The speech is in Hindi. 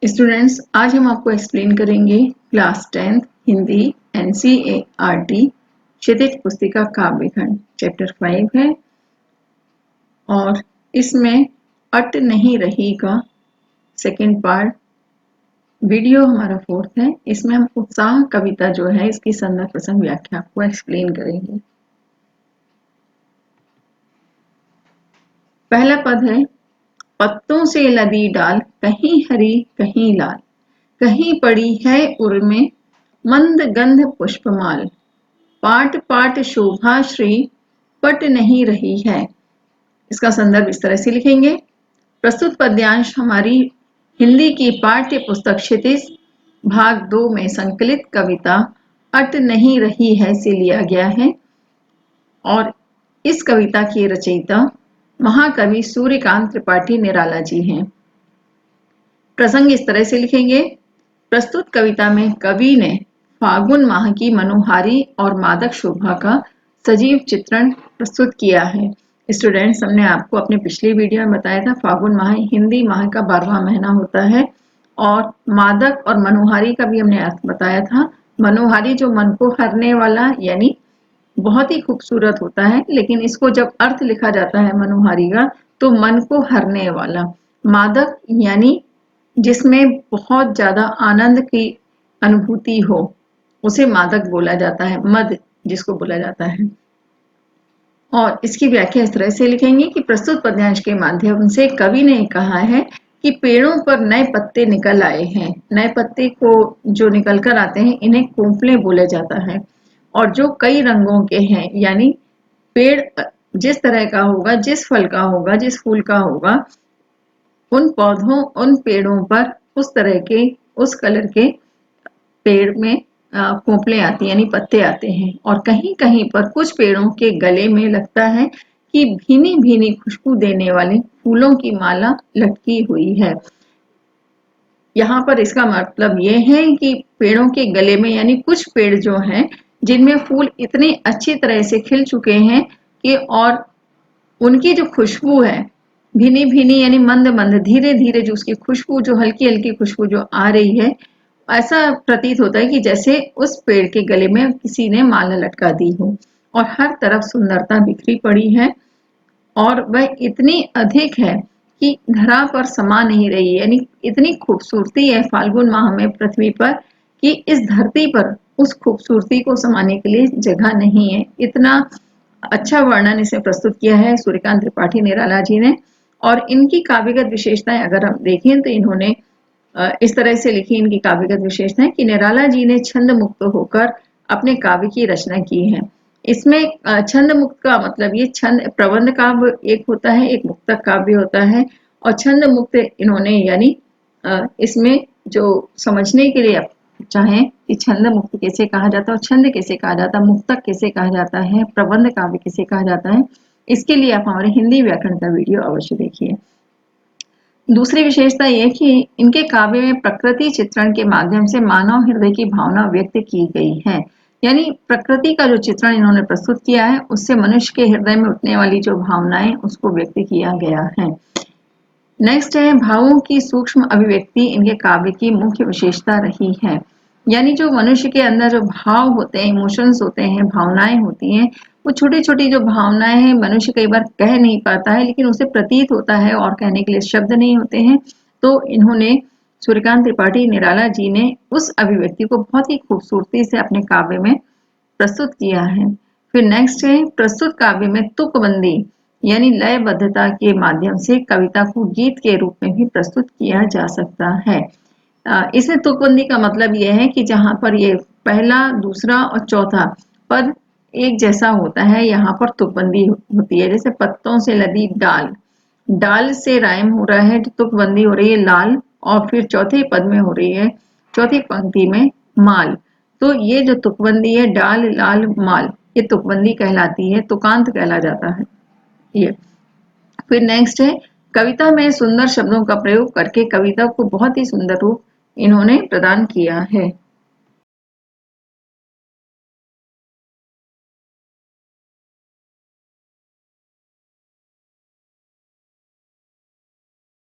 स्टूडेंट्स, आज हम आपको एक्सप्लेन करेंगे क्लास 10th हिंदी NCERT क्षितिज पुस्तिका काव्यखंड चैप्टर 5 है और इसमें अट नहीं रही का सेकंड पार्ट वीडियो हमारा 4th है। इसमें हम उत्साह कविता जो है इसकी संदर्भ प्रसंग व्याख्या आपको एक्सप्लेन करेंगे। पहला पद है, पत्तों से लदी डाल कहीं हरी कहीं लाल, कहीं पड़ी है उर में मंद गंध पुष्पमाल, पाट पाट शोभा श्री पट नहीं रही है। इसका संदर्भ इस तरह से लिखेंगे। प्रस्तुत पद्यांश हमारी हिंदी की पाठ्य पुस्तक क्षितिज भाग 2 में संकलित कविता अट नहीं रही है से लिया गया है और इस कविता के रचयिता महाकवि सूर्यकांत त्रिपाठी निराला जी हैं। प्रसंग इस तरह से लिखेंगे। प्रस्तुत कविता में कवि ने फागुन माह की मनोहारी और मादक शोभा का सजीव चित्रण प्रस्तुत किया है। स्टूडेंट्स, हमने आपको अपने पिछली वीडियो में बताया था फागुन माह हिंदी माह का 12वां महीना होता है और मादक और मनोहारी का भी हमने अर्थ बताया था। मनोहारी जो मन को हरने वाला यानी बहुत ही खूबसूरत होता है, लेकिन इसको जब अर्थ लिखा जाता है मनोहारी का तो मन को हरने वाला। मादक यानी जिसमें बहुत ज्यादा आनंद की अनुभूति हो उसे मादक बोला जाता है, मद जिसको बोला जाता है। और इसकी व्याख्या इस तरह से लिखेंगे कि प्रस्तुत पद्यांश के माध्यम से कवि ने कहा है कि पेड़ों पर नए पत्ते निकल आए हैं। नए पत्ते को जो निकल कर आते हैं इन्हें कोंपले बोला जाता है और जो कई रंगों के हैं, यानी पेड़ जिस तरह का होगा, जिस फल का होगा, जिस फूल का होगा, उन पौधों उन पेड़ों पर उस तरह के उस कलर के पेड़ में कोंपले आती यानी पत्ते आते हैं। और कहीं कहीं पर कुछ पेड़ों के गले में लगता है कि भीनी भीनी खुशबू देने वाले फूलों की माला लटकी हुई है। यहाँ पर इसका मतलब ये है कि पेड़ों के गले में यानी कुछ पेड़ जो हैं जिनमें फूल इतने अच्छी तरह से खिल चुके हैं कि और उनकी जो खुशबू है भीनी भीनी यानी मंद मंद धीरे धीरे जो उसकी खुशबू जो हल्की हल्की खुशबू जो आ रही है, ऐसा प्रतीत होता है कि जैसे उस पेड़ के गले में किसी ने माला लटका दी हो और हर तरफ सुंदरता बिखरी पड़ी है और वह इतनी अधिक है कि धरा पर समा नहीं रही, यानी इतनी खूबसूरती है फाल्गुन माह में पृथ्वी पर कि इस धरती पर उस खूबसूरती को समाने के लिए जगह नहीं है। इतना अच्छा वर्णन इसे प्रस्तुत किया है सूर्यकांत त्रिपाठी निराला जी ने। और इनकी काव्यगत विशेषताएं अगर हम देखें तो इन्होंने इस तरह से लिखी इनकी काव्यगत विशेषताएं कि निराला जी ने छंद मुक्त होकर अपने काव्य की रचना की है। इसमें छंद मुक्त का मतलब ये छंद प्रबंध काव्य एक होता है, एक मुक्तक काव्य होता है और छंद मुक्त इन्होंने यानी इसमें जो समझने के लिए चाहें कि छंद मुक्त कैसे कहा जाता है और छंद कैसे कहा जाता है, मुक्तक कैसे कहा जाता है, प्रबंध काव्य कैसे कहा जाता है, इसके लिए आप हमारे हिंदी व्याकरण का वीडियो अवश्य देखिए। दूसरी विशेषता यह कि इनके काव्य में प्रकृति चित्रण के माध्यम से मानव हृदय की भावना व्यक्त की गई है, यानी प्रकृति का जो चित्रण इन्होंने प्रस्तुत किया है उससे मनुष्य के हृदय में उठने वाली जो भावनाएं उसको व्यक्त किया गया है। नेक्स्ट है, भावों की सूक्ष्म अभिव्यक्ति इनके काव्य की मुख्य विशेषता रही है, यानी जो मनुष्य के अंदर जो भाव होते हैं, इमोशंस होते हैं, भावनाएं होती हैं, वो छोटी छोटी जो भावनाएं हैं मनुष्य कई बार कह नहीं पाता है लेकिन उसे प्रतीत होता है और कहने के लिए शब्द नहीं होते हैं। तो इन्होंने सूर्यकांत त्रिपाठी निराला जी ने उस अभिव्यक्ति को बहुत ही खूबसूरती से अपने काव्य में प्रस्तुत किया है। फिर नेक्स्ट है, प्रस्तुत काव्य में तुकबंदी यानी लयबद्धता के माध्यम से कविता को गीत के रूप में भी प्रस्तुत किया जा सकता है। इसमें तुकबंदी का मतलब यह है कि जहां पर ये पहला, दूसरा और चौथा पद एक जैसा होता है, यहाँ पर तुकबंदी होती है। जैसे पत्तों से लदी डाल, डाल से राइम हो रहा है तो तुकबंदी हो रही है लाल, और फिर चौथे पद में हो रही है चौथी पंक्ति में माल। तो ये जो तुकबंदी है डाल लाल माल, ये तुकबंदी कहलाती है, तुकांत कहला जाता है ये। फिर नेक्स्ट है, कविता में सुंदर शब्दों का प्रयोग करके कविता को बहुत ही सुंदर रूप इन्होंने प्रदान किया है।